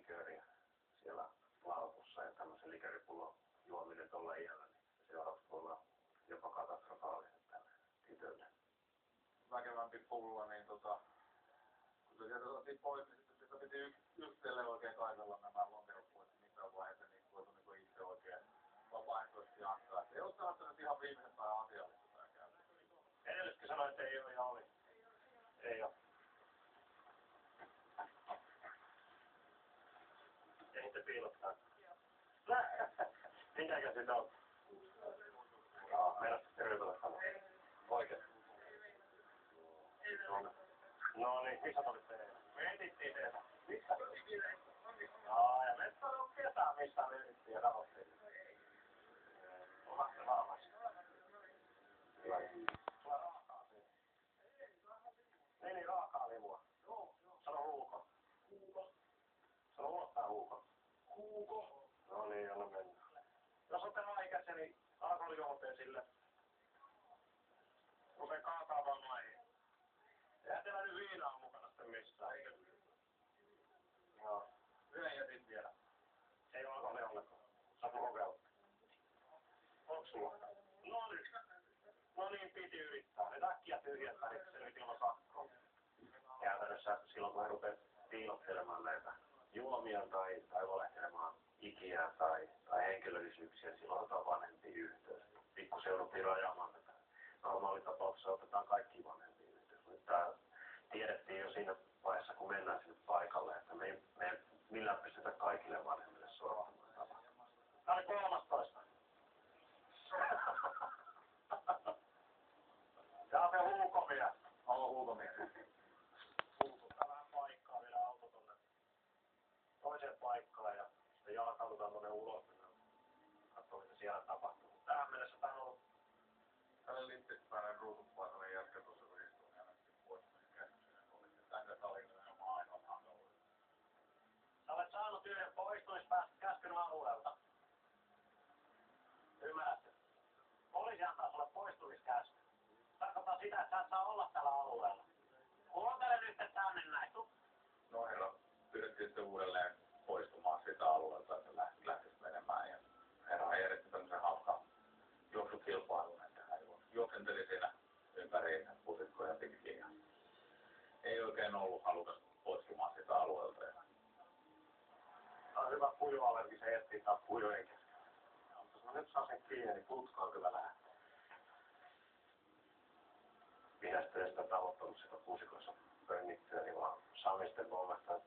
likööriä siellä laukussa ja tämmöisen likööripullon juominen tuolla iällä, niin seuraavaksi voi olla jopa katastrofaalinen tälle tytölle. Väkevämpi pullo, niin kun se sieltä otettiin pois, niin sitten sitä piti yksilölle oikein kaivella nämä lonkerot pois mitään vaiheessa, niin voitu niin itse oikein vapaaehtoisesti antaa. Et ei ole tällaista nyt ihan viimeisen päivän asiallista tää käynyt. Edelliskin sanoin, että ei ole ja oli. Ei ole. Ei se piilottaa. Minkäkä sitä on? Jaa, meidän sitten ryhmällä sanoa. Oikein. No niin, missä olitte eilen? Me etittiin teitä. Missä? Jaa, ja me on kesää, missä me etittiin ja rahoittiin. Omatte varmasti. Hyvä. Sulla raakaa siinä. Niin, raakaa limua. Sano huuko. Sano ulottaa huuko. Huuko. No niin, anna mennä. Jos olette alaikäisiä, niin alkoholijuomateen sille. Rupee kaataa vaan maihin. Eihän teillä nyt viinaa mukana sitten missään, eikö? Joo. Yhden jätin vielä. Ei ole alkoholia ollenkaan. Saanko kokeilla? Onko sulla? No niin, piti yrittää. Nyt äkkiä tyhjättää, niin se nyt ilman sakkoa. Käytännössä silloin, kun he rupeat piilottelemaan näitä juomia tai valehtelemaan ikiä tai henkilöllisyyksiä, silloin otetaan vanhempiin yhteys. Pikkusen jouduttiin rajaamaan tätä. Normaalitapauksessa otetaan kaikki vanhempiin yhteys. Nyt tää tiedettiin jo siinä vaiheessa, kun mennään sinne paikalle, että me ei millään pystytä kaikille vanhemmille sorvamaan tapahtumaan. Tää oli 13. Tää on se huukomies. On huukomies. Huukuttaa vähän paikkaa, vielä auto tonne toiseen paikkaan ja sitten jalkaudutaan tonne ulos. Katsoo, mitä siellä tapahtuu. Tähän mennessä tää on ollut. Tällä littispäinen ruutupaikalle jätkä tuossa kun istuu ja näytti pois käsityinen oli. Tänne oli nimenomaan ainoa hankaluus. Sä olet saanut yhden poistumiskäskyn alueelta. Ymmärrätkö? Poliisi antaa sulle poistumiskäskyn. Tarkoittaa sitä, että sä et saa olla tällä alueella. Kuuntele nyt tänne näin. No herra, pyydettiin sitten uudelleen poistumaan sitä alueelta, että lähtisi menemään. Ja herra järjesti tämmöisen hauska juoksukilpailun, että hän juoksenteli siinä ympäri pusikkoja pitkin. Ja ei oikein ollut halukas poistumaan sitä alueelta. Tämä on hyvä pujualergi, se etsii taas pujujen kesken. Jos mä nyt saan sen kiinni, niin putka on kyllä lähtee. Minä sitten sitä tavoittanut sitä pusikossa pönnittyä, niin vaan Sami sitten huomasi, että